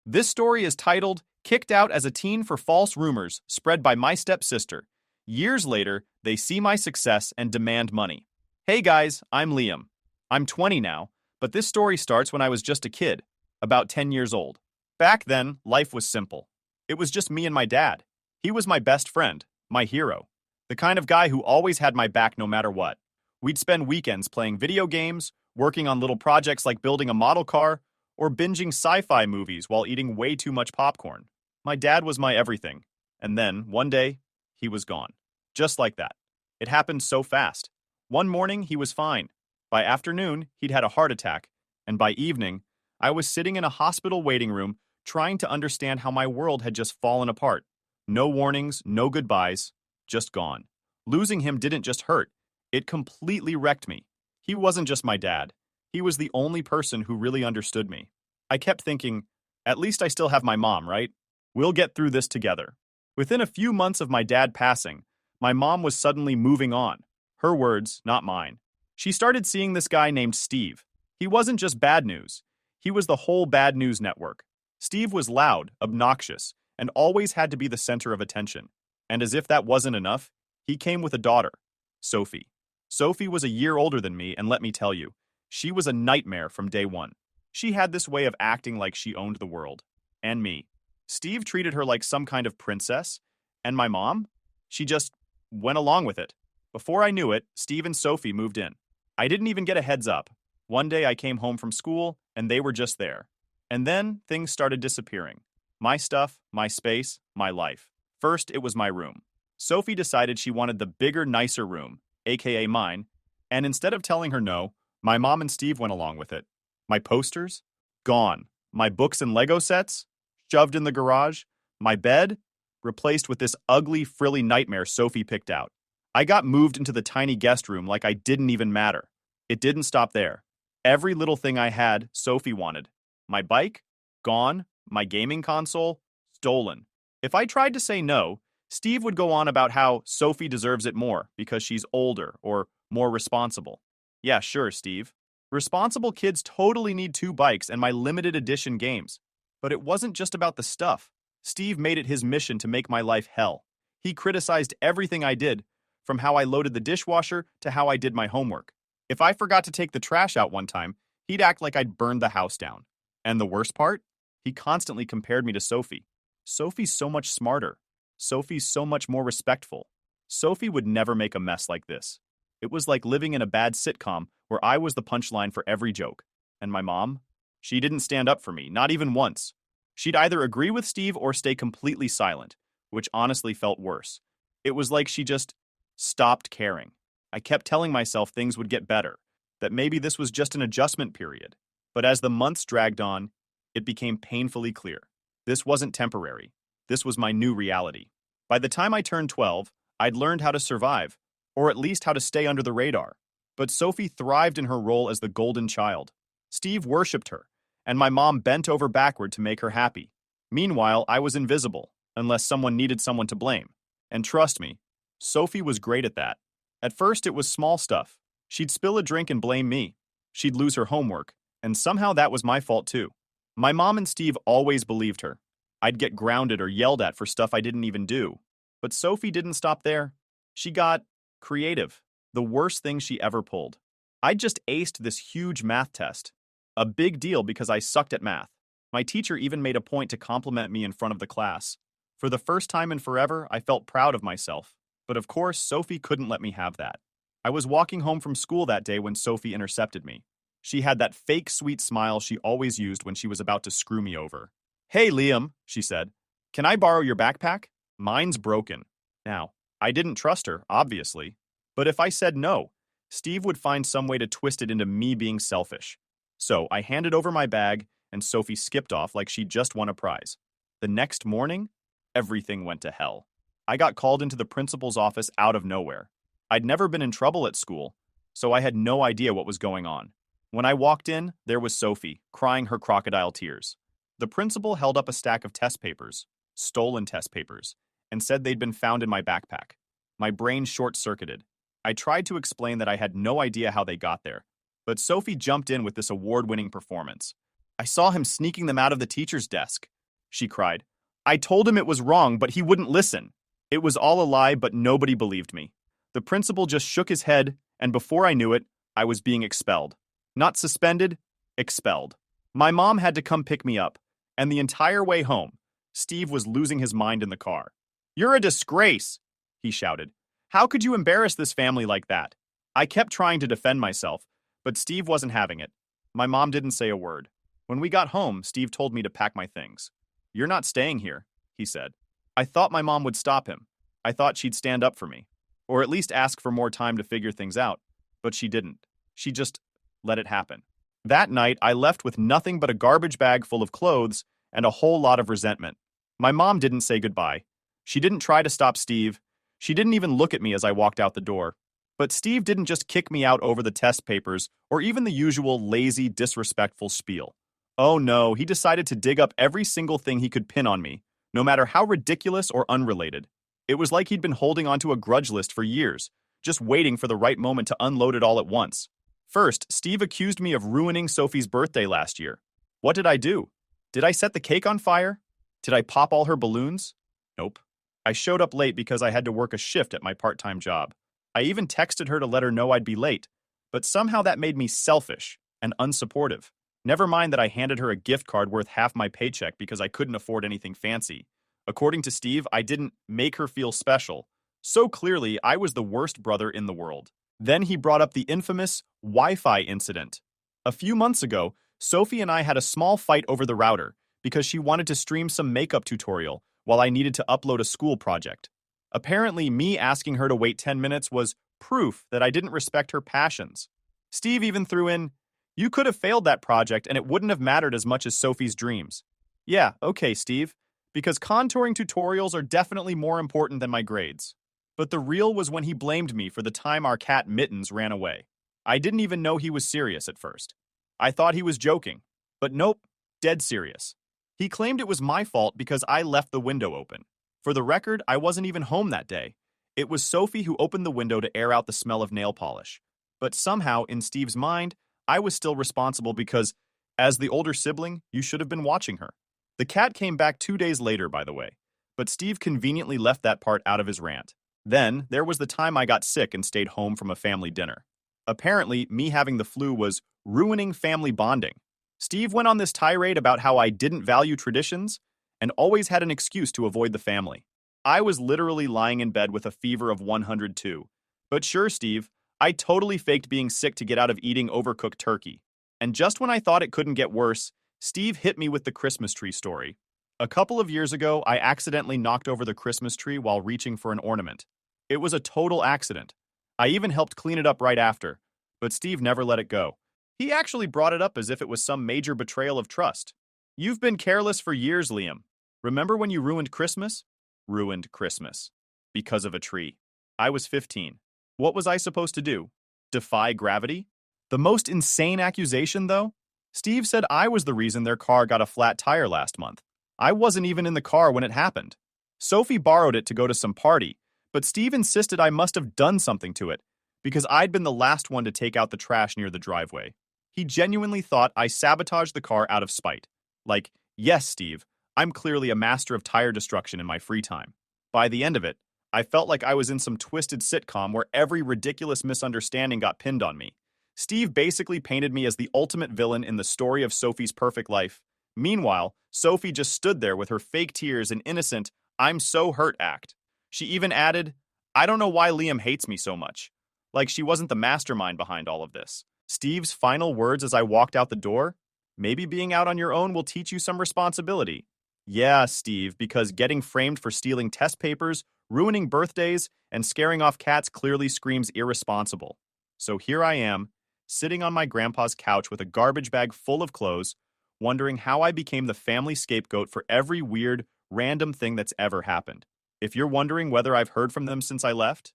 This story is titled Kicked Out as a Teen for False Rumors Spread by My Stepsister. Years later, they see my success and demand money. Hey guys, I'm Liam. I'm 20 now, but this story starts when I was just a kid, about 10 years old. Back then, life was simple. It was just me and my dad. He was my best friend, my hero, the kind of guy who always had my back no matter what. We'd spend weekends playing video games, working on little projects like building a model car, or binging sci-fi movies while eating way too much popcorn. My dad was my everything. And then, one day, he was gone. Just like that. It happened so fast. One morning, he was fine. By afternoon, he'd had a heart attack. And by evening, I was sitting in a hospital waiting room trying to understand how my world had just fallen apart. No warnings, no goodbyes, just gone. Losing him didn't just hurt. It completely wrecked me. He wasn't just my dad. He was the only person who really understood me. I kept thinking, at least I still have my mom, right? We'll get through this together. Within a few months of my dad passing, my mom was suddenly moving on. Her words, not mine. She started seeing this guy named Steve. He wasn't just bad news. He was the whole bad news network. Steve was loud, obnoxious, and always had to be the center of attention. And as if that wasn't enough, he came with a daughter, Sophie. Sophie was a year older than me, and let me tell you, she was a nightmare from day one. She had this way of acting like she owned the world. And me. Steve treated her like some kind of princess. And my mom? She just went along with it. Before I knew it, Steve and Sophie moved in. I didn't even get a heads up. One day I came home from school, and they were just there. And then things started disappearing. My stuff, my space, my life. First, it was my room. Sophie decided she wanted the bigger, nicer room, aka mine, and instead of telling her no, my mom and Steve went along with it. My posters? Gone. My books and Lego sets? Shoved in the garage. My bed? Replaced with this ugly, frilly nightmare Sophie picked out. I got moved into the tiny guest room like I didn't even matter. It didn't stop there. Every little thing I had, Sophie wanted. My bike? Gone. My gaming console? Stolen. If I tried to say no, Steve would go on about how Sophie deserves it more because she's older or more responsible. Yeah, sure, Steve. Responsible kids totally need 2 bikes and my limited edition games. But it wasn't just about the stuff. Steve made it his mission to make my life hell. He criticized everything I did, from how I loaded the dishwasher to how I did my homework. If I forgot to take the trash out one time, he'd act like I'd burned the house down. And the worst part? He constantly compared me to Sophie. Sophie's so much smarter. Sophie's so much more respectful. Sophie would never make a mess like this. It was like living in a bad sitcom where I was the punchline for every joke. And my mom? She didn't stand up for me, not even once. She'd either agree with Steve or stay completely silent, which honestly felt worse. It was like she just stopped caring. I kept telling myself things would get better, that maybe this was just an adjustment period. But as the months dragged on, it became painfully clear. This wasn't temporary. This was my new reality. By the time I turned 12, I'd learned how to survive, or at least how to stay under the radar. But Sophie thrived in her role as the golden child. Steve worshipped her, and my mom bent over backward to make her happy. Meanwhile, I was invisible, unless someone needed someone to blame. And trust me, Sophie was great at that. At first, it was small stuff. She'd spill a drink and blame me. She'd lose her homework, and somehow that was my fault too. My mom and Steve always believed her. I'd get grounded or yelled at for stuff I didn't even do. But Sophie didn't stop there. She got creative. The worst thing she ever pulled. I'd just aced this huge math test. A big deal because I sucked at math. My teacher even made a point to compliment me in front of the class. For the first time in forever, I felt proud of myself. But of course, Sophie couldn't let me have that. I was walking home from school that day when Sophie intercepted me. She had that fake sweet smile she always used when she was about to screw me over. "Hey, Liam," she said. "Can I borrow your backpack? Mine's broken." Now, I didn't trust her, obviously. But if I said no, Steve would find some way to twist it into me being selfish. So I handed over my bag, and Sophie skipped off like she'd just won a prize. The next morning, everything went to hell. I got called into the principal's office out of nowhere. I'd never been in trouble at school, so I had no idea what was going on. When I walked in, there was Sophie, crying her crocodile tears. The principal held up a stack of test papers, stolen test papers, and said they'd been found in my backpack. My brain short-circuited. I tried to explain that I had no idea how they got there, but Sophie jumped in with this award-winning performance. I saw him sneaking them out of the teacher's desk, she cried. I told him it was wrong, but he wouldn't listen. It was all a lie, but nobody believed me. The principal just shook his head, and before I knew it, I was being expelled. Not suspended, expelled. My mom had to come pick me up, and the entire way home, Steve was losing his mind in the car. You're a disgrace, he shouted. How could you embarrass this family like that? I kept trying to defend myself, but Steve wasn't having it. My mom didn't say a word. When we got home, Steve told me to pack my things. You're not staying here, he said. I thought my mom would stop him. I thought she'd stand up for me, or at least ask for more time to figure things out. But she didn't. She just let it happen. That night, I left with nothing but a garbage bag full of clothes and a whole lot of resentment. My mom didn't say goodbye. She didn't try to stop Steve. She didn't even look at me as I walked out the door. But Steve didn't just kick me out over the test papers or even the usual lazy, disrespectful spiel. Oh no, he decided to dig up every single thing he could pin on me, no matter how ridiculous or unrelated. It was like he'd been holding onto a grudge list for years, just waiting for the right moment to unload it all at once. First, Steve accused me of ruining Sophie's birthday last year. What did I do? Did I set the cake on fire? Did I pop all her balloons? Nope. I showed up late because I had to work a shift at my part-time job. I even texted her to let her know I'd be late, but somehow that made me selfish and unsupportive. Never mind that I handed her a gift card worth half my paycheck because I couldn't afford anything fancy. According to Steve, I didn't make her feel special. So clearly, I was the worst brother in the world. Then he brought up the infamous Wi-Fi incident. A few months ago, Sophie and I had a small fight over the router because she wanted to stream some makeup tutorial while I needed to upload a school project. Apparently, me asking her to wait 10 minutes was proof that I didn't respect her passions. Steve even threw in, "You could have failed that project and it wouldn't have mattered as much as Sophie's dreams." Yeah, okay, Steve, because contouring tutorials are definitely more important than my grades. But the real was when he blamed me for the time our cat Mittens ran away. I didn't even know he was serious at first. I thought he was joking, but nope, dead serious. He claimed it was my fault because I left the window open. For the record, I wasn't even home that day. It was Sophie who opened the window to air out the smell of nail polish. But somehow, in Steve's mind, I was still responsible because, as the older sibling, you should have been watching her. The cat came back 2 days later, by the way, but Steve conveniently left that part out of his rant. Then, there was the time I got sick and stayed home from a family dinner. Apparently, me having the flu was ruining family bonding. Steve went on this tirade about how I didn't value traditions and always had an excuse to avoid the family. I was literally lying in bed with a fever of 102. But sure, Steve, I totally faked being sick to get out of eating overcooked turkey. And just when I thought it couldn't get worse, Steve hit me with the Christmas tree story. A couple of years ago, I accidentally knocked over the Christmas tree while reaching for an ornament. It was a total accident. I even helped clean it up right after, but Steve never let it go. He actually brought it up as if it was some major betrayal of trust. You've been careless for years, Liam. Remember when you ruined Christmas? Ruined Christmas. Because of a tree. I was 15. What was I supposed to do? Defy gravity? The most insane accusation, though? Steve said I was the reason their car got a flat tire last month. I wasn't even in the car when it happened. Sophie borrowed it to go to some party, but Steve insisted I must have done something to it because I'd been the last one to take out the trash near the driveway. He genuinely thought I sabotaged the car out of spite. Like, yes, Steve, I'm clearly a master of tire destruction in my free time. By the end of it, I felt like I was in some twisted sitcom where every ridiculous misunderstanding got pinned on me. Steve basically painted me as the ultimate villain in the story of Sophie's perfect life. Meanwhile, Sophie just stood there with her fake tears and innocent, "I'm so hurt" act. She even added, "I don't know why Liam hates me so much." Like she wasn't the mastermind behind all of this. Steve's final words as I walked out the door, "Maybe being out on your own will teach you some responsibility." Yeah, Steve, because getting framed for stealing test papers, ruining birthdays, and scaring off cats clearly screams irresponsible. So here I am, sitting on my grandpa's couch with a garbage bag full of clothes, wondering how I became the family scapegoat for every weird, random thing that's ever happened. If you're wondering whether I've heard from them since I left,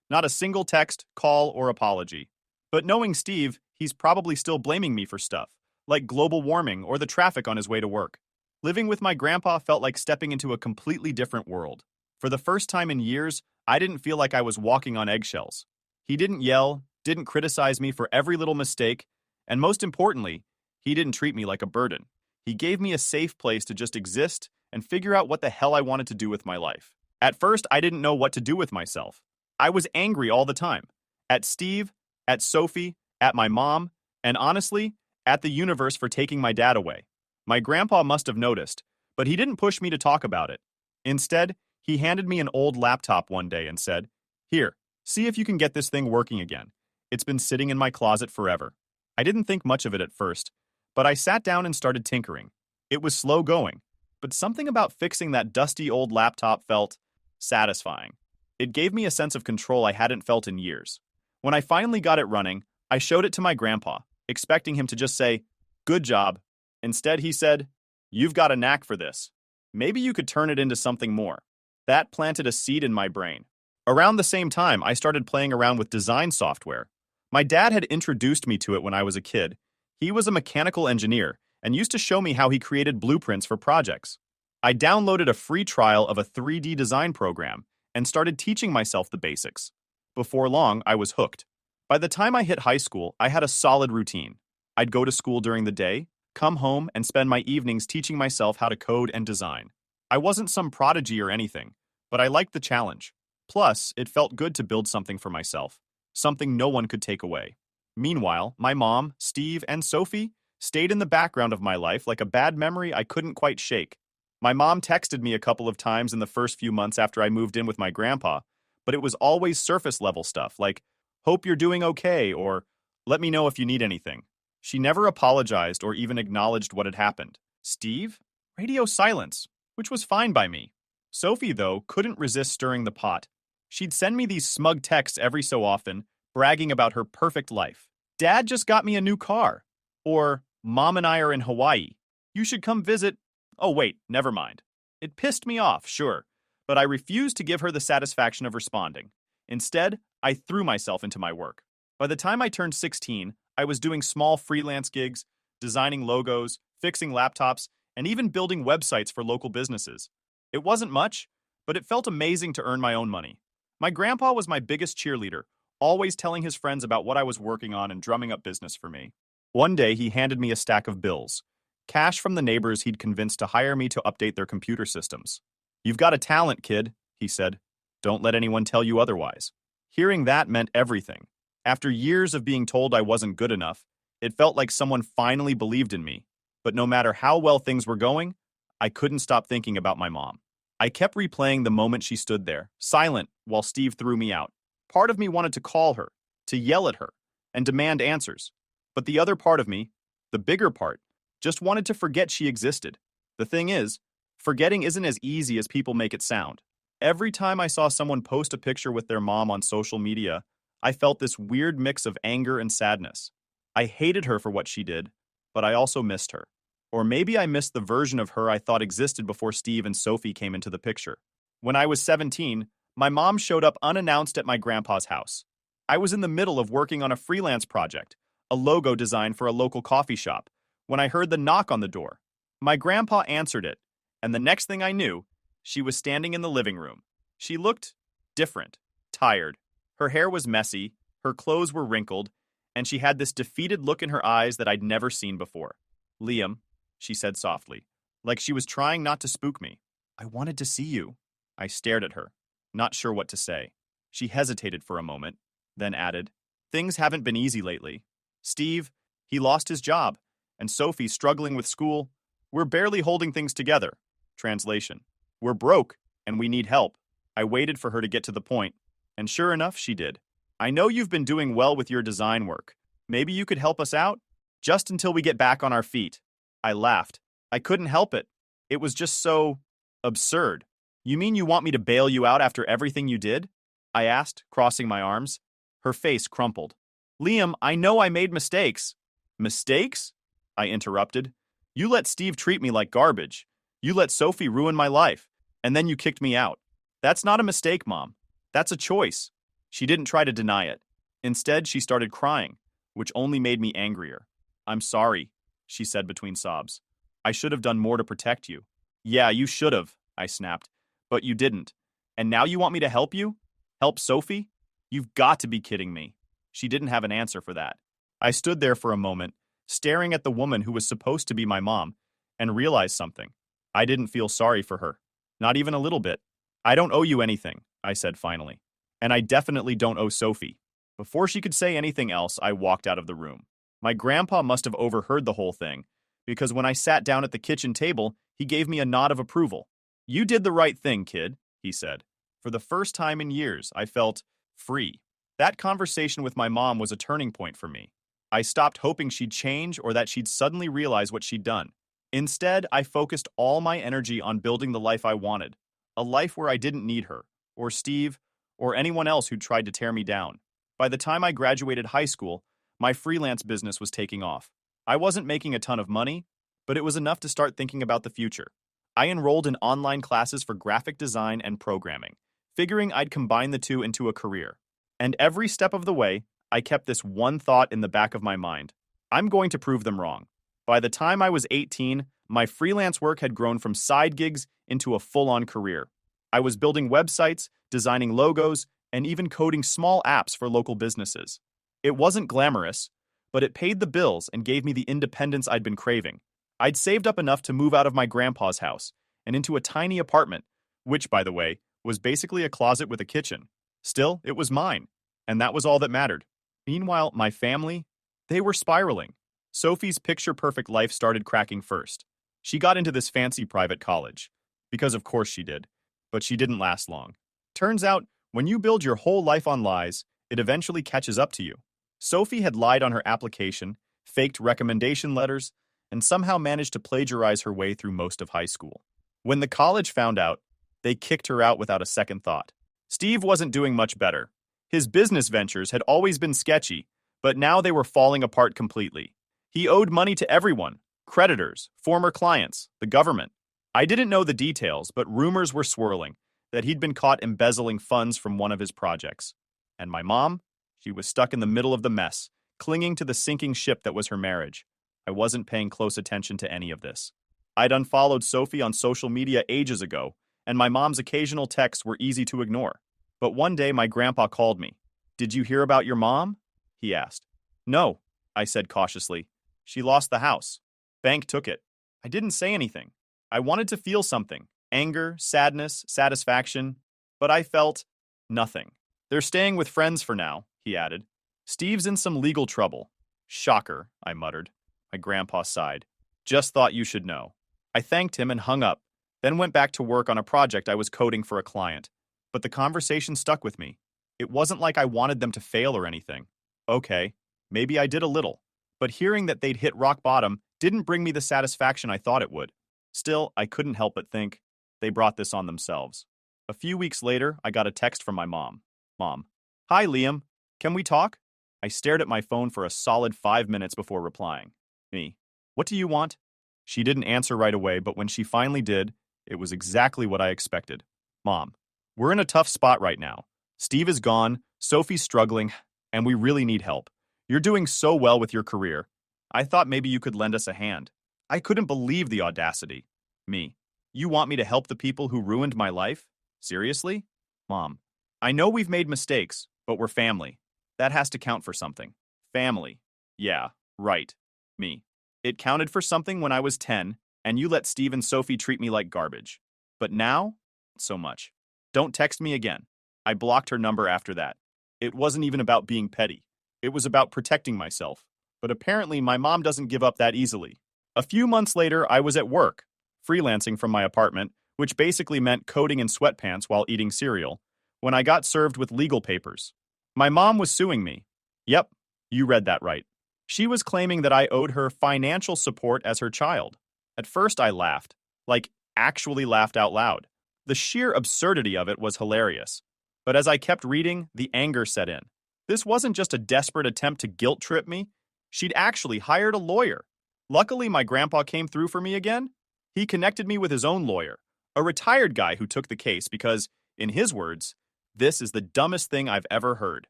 not a single text, call, or apology. But knowing Steve, he's probably still blaming me for stuff, like global warming or the traffic on his way to work. Living with my grandpa felt like stepping into a completely different world. For the first time in years, I didn't feel like I was walking on eggshells. He didn't yell, didn't criticize me for every little mistake, and most importantly, He didn't treat me like a burden. He gave me a safe place to just exist and figure out what the hell I wanted to do with my life. At first, I didn't know what to do with myself. I was angry all the time. At Steve, at Sophie, at my mom, and honestly, at the universe for taking my dad away. My grandpa must have noticed, but he didn't push me to talk about it. Instead, he handed me an old laptop one day and said, "Here, see if you can get this thing working again. It's been sitting in my closet forever." I didn't think much of it at first, but I sat down and started tinkering. It was slow going, but something about fixing that dusty old laptop felt satisfying. It gave me a sense of control I hadn't felt in years. When I finally got it running, I showed it to my grandpa, expecting him to just say, "Good job." Instead, he said, "You've got a knack for this. Maybe you could turn it into something more." That planted a seed in my brain. Around the same time, I started playing around with design software. My dad had introduced me to it when I was a kid. He was a mechanical engineer and used to show me how he created blueprints for projects. I downloaded a free trial of a 3D design program and started teaching myself the basics. Before long, I was hooked. By the time I hit high school, I had a solid routine. I'd go to school during the day, come home, and spend my evenings teaching myself how to code and design. I wasn't some prodigy or anything, but I liked the challenge. Plus, it felt good to build something for myself, something no one could take away. Meanwhile, my mom, Steve, and Sophie stayed in the background of my life like a bad memory I couldn't quite shake. My mom texted me a couple of times in the first few months after I moved in with my grandpa, but it was always surface level stuff like, "Hope you're doing okay," or "Let me know if you need anything." She never apologized or even acknowledged what had happened. Steve? Radio silence, which was fine by me. Sophie, though, couldn't resist stirring the pot. She'd send me these smug texts every so often, bragging about her perfect life. "Dad just got me a new car." Or, "Mom and I are in Hawaii. You should come visit." Oh, wait, never mind. It pissed me off, sure, but I refused to give her the satisfaction of responding. Instead, I threw myself into my work. By the time I turned 16, I was doing small freelance gigs, designing logos, fixing laptops, and even building websites for local businesses. It wasn't much, but it felt amazing to earn my own money. My grandpa was my biggest cheerleader, always telling his friends about what I was working on and drumming up business for me. One day, he handed me a stack of bills, cash from the neighbors he'd convinced to hire me to update their computer systems. "You've got a talent, kid," he said. "Don't let anyone tell you otherwise." Hearing that meant everything. After years of being told I wasn't good enough, it felt like someone finally believed in me. But no matter how well things were going, I couldn't stop thinking about my mom. I kept replaying the moment she stood there, silent, while Steve threw me out. Part of me wanted to call her, to yell at her, and demand answers. But the other part of me, the bigger part, just wanted to forget she existed. The thing is, forgetting isn't as easy as people make it sound. Every time I saw someone post a picture with their mom on social media, I felt this weird mix of anger and sadness. I hated her for what she did, but I also missed her. Or maybe I missed the version of her I thought existed before Steve and Sophie came into the picture. When I was 17, my mom showed up unannounced at my grandpa's house. I was in the middle of working on a freelance project, a logo design for a local coffee shop, when I heard the knock on the door. My grandpa answered it, and the next thing I knew, she was standing in the living room. She looked different, tired. Her hair was messy, her clothes were wrinkled, and she had this defeated look in her eyes that I'd never seen before. "Liam," she said softly, like she was trying not to spook me. "I wanted to see you." I stared at her, not sure what to say. She hesitated for a moment, then added, "Things haven't been easy lately. Steve, he lost his job, and Sophie's struggling with school. We're barely holding things together." Translation: "We're broke, and we need help." I waited for her to get to the point, and sure enough, she did. "I know you've been doing well with your design work. Maybe you could help us out? Just until we get back on our feet." I laughed. I couldn't help it. It was just so absurd. "You mean you want me to bail you out after everything you did?" I asked, crossing my arms. Her face crumpled. "Liam, I know I made mistakes." "Mistakes?" I interrupted. "You let Steve treat me like garbage. You let Sophie ruin my life. And then you kicked me out. That's not a mistake, Mom. That's a choice." She didn't try to deny it. Instead, she started crying, which only made me angrier. "I'm sorry," she said between sobs. "I should have done more to protect you." "Yeah, you should have," I snapped. "But you didn't. And now you want me to help you? Help Sophie? You've got to be kidding me." She didn't have an answer for that. I stood there for a moment, staring at the woman who was supposed to be my mom, and realized something. I didn't feel sorry for her. Not even a little bit. I don't owe you anything, I said finally. And I definitely don't owe Sophie. Before she could say anything else, I walked out of the room. My grandpa must have overheard the whole thing, because when I sat down at the kitchen table, he gave me a nod of approval. You did the right thing, kid, he said. For the first time in years, I felt free. That conversation with my mom was a turning point for me. I stopped hoping she'd change or that she'd suddenly realize what she'd done. Instead, I focused all my energy on building the life I wanted, a life where I didn't need her, or Steve, or anyone else who tried to tear me down. By the time I graduated high school, my freelance business was taking off. I wasn't making a ton of money, but it was enough to start thinking about the future. I enrolled in online classes for graphic design and programming, figuring I'd combine the two into a career. And every step of the way, I kept this one thought in the back of my mind. I'm going to prove them wrong. By the time I was 18, my freelance work had grown from side gigs into a full-on career. I was building websites, designing logos, and even coding small apps for local businesses. It wasn't glamorous, but it paid the bills and gave me the independence I'd been craving. I'd saved up enough to move out of my grandpa's house and into a tiny apartment, which, by the way, was basically a closet with a kitchen. Still, it was mine, and that was all that mattered. Meanwhile, my family, they were spiraling. Sophie's picture-perfect life started cracking first. She got into this fancy private college, because of course she did, but she didn't last long. Turns out, when you build your whole life on lies, it eventually catches up to you. Sophie had lied on her application, faked recommendation letters, and somehow managed to plagiarize her way through most of high school. When the college found out, they kicked her out without a second thought. Steve wasn't doing much better. His business ventures had always been sketchy, but now they were falling apart completely. He owed money to everyone, creditors, former clients, the government. I didn't know the details, but rumors were swirling that he'd been caught embezzling funds from one of his projects. And my mom? She was stuck in the middle of the mess, clinging to the sinking ship that was her marriage. I wasn't paying close attention to any of this. I'd unfollowed Sophie on social media ages ago, and my mom's occasional texts were easy to ignore. But one day my grandpa called me. "Did you hear about your mom?" he asked. "No," I said cautiously. "She lost the house. Bank took it." I didn't say anything. I wanted to feel something. Anger, sadness, satisfaction. But I felt nothing. "They're staying with friends for now," he added. "Steve's in some legal trouble." "Shocker," I muttered. My grandpa sighed. "Just thought you should know." I thanked him and hung up, then went back to work on a project I was coding for a client. But the conversation stuck with me. It wasn't like I wanted them to fail or anything. Okay, maybe I did a little. But hearing that they'd hit rock bottom didn't bring me the satisfaction I thought it would. Still, I couldn't help but think, they brought this on themselves. A few weeks later, I got a text from my mom. "Mom. Hi, Liam. Can we talk?" I stared at my phone for a solid 5 minutes before replying. Me. "What do you want?" She didn't answer right away, but when she finally did, it was exactly what I expected. "Mom, we're in a tough spot right now. Steve is gone, Sophie's struggling, and we really need help. You're doing so well with your career. I thought maybe you could lend us a hand." I couldn't believe the audacity. Me. "You want me to help the people who ruined my life? Seriously?" "Mom, I know we've made mistakes, but we're family. That has to count for something." "Family. Yeah, right." Me. "It counted for something when I was 10, and you let Steve and Sophie treat me like garbage. But now, not so much. Don't text me again." I blocked her number after that. It wasn't even about being petty. It was about protecting myself. But apparently my mom doesn't give up that easily. A few months later, I was at work, freelancing from my apartment, which basically meant coding in sweatpants while eating cereal, when I got served with legal papers. My mom was suing me. Yep, you read that right. She was claiming that I owed her financial support as her child. At first I laughed, like actually laughed out loud. The sheer absurdity of it was hilarious. But as I kept reading, the anger set in. This wasn't just a desperate attempt to guilt trip me. She'd actually hired a lawyer. Luckily, my grandpa came through for me again. He connected me with his own lawyer, a retired guy who took the case because, in his words, "This is the dumbest thing I've ever heard."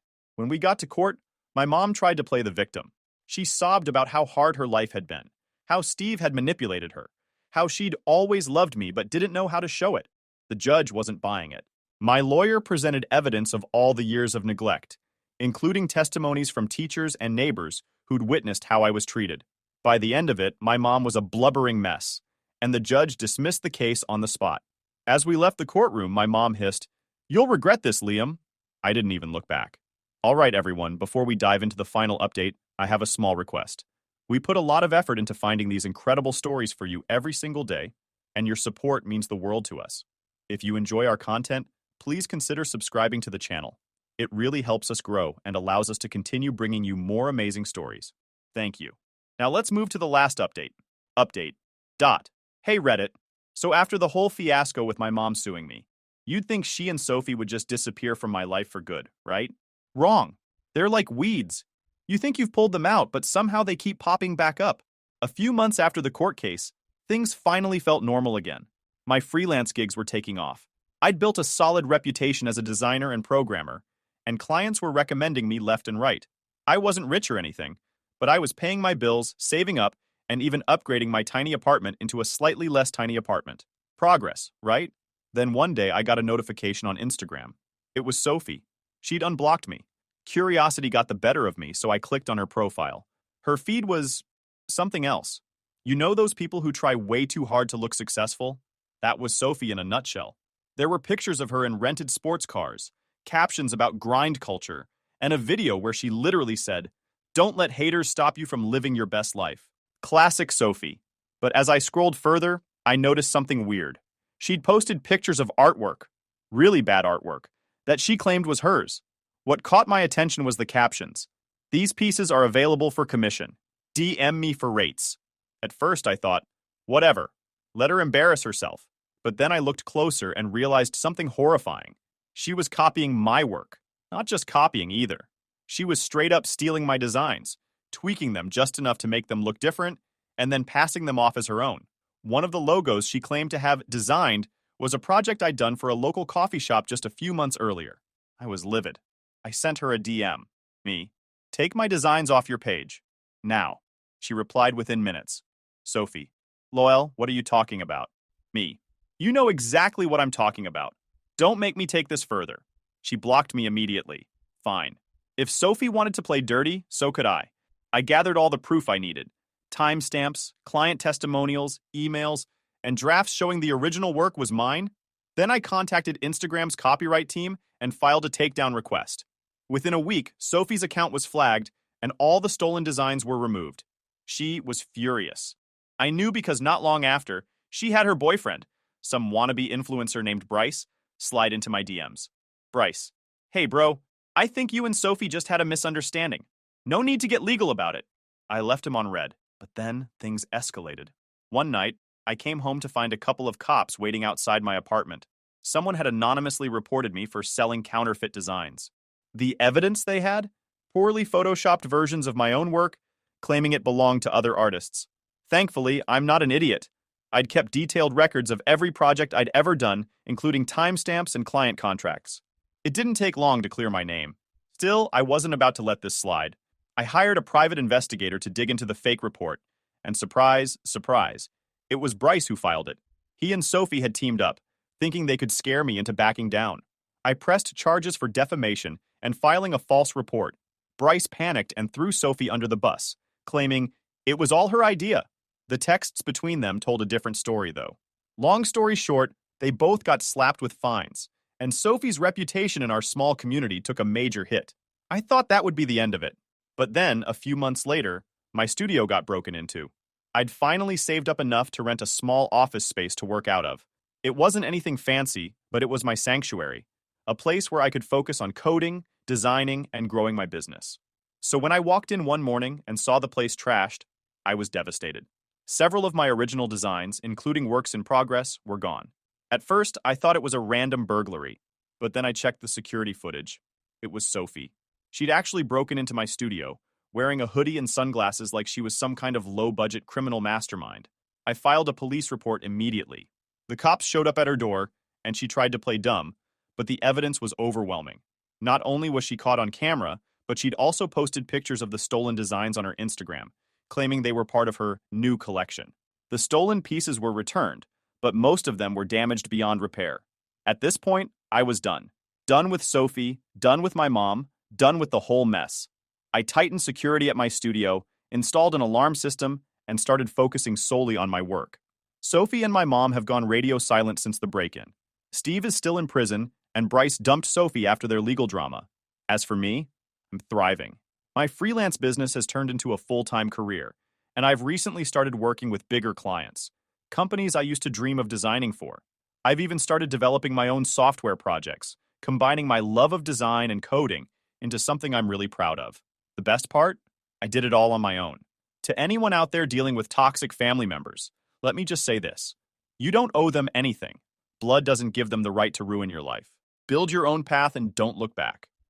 When we got to court, my mom tried to play the victim. She sobbed about how hard her life had been, how Steve had manipulated her, how she'd always loved me but didn't know how to show it. The judge wasn't buying it. My lawyer presented evidence of all the years of neglect, including testimonies from teachers and neighbors who'd witnessed how I was treated. By the end of it, my mom was a blubbering mess, and the judge dismissed the case on the spot. As we left the courtroom, my mom hissed, "You'll regret this, Liam." I didn't even look back. All right, everyone, before we dive into the final update, I have a small request. We put a lot of effort into finding these incredible stories for you every single day, and your support means the world to us. If you enjoy our content, please consider subscribing to the channel. It really helps us grow and allows us to continue bringing you more amazing stories. Thank you. Now let's move to the last update. Update. Dot. Hey Reddit. So after the whole fiasco with my mom suing me, you'd think she and Sophie would just disappear from my life for good, right? Wrong. They're like weeds. You think you've pulled them out, but somehow they keep popping back up. A few months after the court case, things finally felt normal again. My freelance gigs were taking off. I'd built a solid reputation as a designer and programmer, and clients were recommending me left and right. I wasn't rich or anything, but I was paying my bills, saving up, and even upgrading my tiny apartment into a slightly less tiny apartment. Progress, right? Then one day I got a notification on Instagram. It was Sophie. She'd unblocked me. Curiosity got the better of me, so I clicked on her profile. Her feed was something else. You know those people who try way too hard to look successful? That was Sophie in a nutshell. There were pictures of her in rented sports cars, captions about grind culture, and a video where she literally said, "Don't let haters stop you from living your best life." Classic Sophie. But as I scrolled further, I noticed something weird. She'd posted pictures of artwork, really bad artwork, that she claimed was hers. What caught my attention was the captions. "These pieces are available for commission. DM me for rates." At first I thought, whatever, let her embarrass herself. But then I looked closer and realized something horrifying. She was copying my work. Not just copying either. She was straight up stealing my designs, tweaking them just enough to make them look different, and then passing them off as her own. One of the logos she claimed to have designed was a project I'd done for a local coffee shop just a few months earlier. I was livid. I sent her a DM. Me. "Take my designs off your page. Now." She replied within minutes. Sophie. "Loyal, what are you talking about?" Me. "You know exactly what I'm talking about. Don't make me take this further." She blocked me immediately. Fine. If Sophie wanted to play dirty, so could I. I gathered all the proof I needed. Timestamps, client testimonials, emails, and drafts showing the original work was mine. Then I contacted Instagram's copyright team and filed a takedown request. Within a week, Sophie's account was flagged and all the stolen designs were removed. She was furious. I knew because not long after, she had her boyfriend, some wannabe influencer named Bryce, slide into my DMs. Bryce. "Hey bro, I think you and Sophie just had a misunderstanding. No need to get legal about it." I left him on red, but then things escalated. One night, I came home to find a couple of cops waiting outside my apartment. Someone had anonymously reported me for selling counterfeit designs. The evidence they had? Poorly photoshopped versions of my own work, claiming it belonged to other artists. Thankfully, I'm not an idiot. I'd kept detailed records of every project I'd ever done, including timestamps and client contracts. It didn't take long to clear my name. Still, I wasn't about to let this slide. I hired a private investigator to dig into the fake report, and surprise, surprise, it was Bryce who filed it. He and Sophie had teamed up, thinking they could scare me into backing down. I pressed charges for defamation and filing a false report. Bryce panicked and threw Sophie under the bus, claiming it was all her idea. The texts between them told a different story, though. Long story short, they both got slapped with fines, and Sophie's reputation in our small community took a major hit. I thought that would be the end of it. But then, a few months later, my studio got broken into. I'd finally saved up enough to rent a small office space to work out of. It wasn't anything fancy, but it was my sanctuary, a place where I could focus on coding, designing, and growing my business. So when I walked in one morning and saw the place trashed, I was devastated. Several of my original designs, including works in progress, were gone. At first, I thought it was a random burglary, but then I checked the security footage. It was Sophie. She'd actually broken into my studio, wearing a hoodie and sunglasses like she was some kind of low-budget criminal mastermind. I filed a police report immediately. The cops showed up at her door, and she tried to play dumb, but the evidence was overwhelming. Not only was she caught on camera, but she'd also posted pictures of the stolen designs on her Instagram, claiming they were part of her new collection. The stolen pieces were returned, but most of them were damaged beyond repair. At this point, I was done. Done with Sophie, done with my mom, done with the whole mess. I tightened security at my studio, installed an alarm system, and started focusing solely on my work. Sophie and my mom have gone radio silent since the break-in. Steve is still in prison, and Bryce dumped Sophie after their legal drama. As for me, I'm thriving. My freelance business has turned into a full-time career, and I've recently started working with bigger clients, companies I used to dream of designing for. I've even started developing my own software projects, combining my love of design and coding into something I'm really proud of. The best part? I did it all on my own. To anyone out there dealing with toxic family members, let me just say this. You don't owe them anything. Blood doesn't give them the right to ruin your life. Build your own path and don't look back.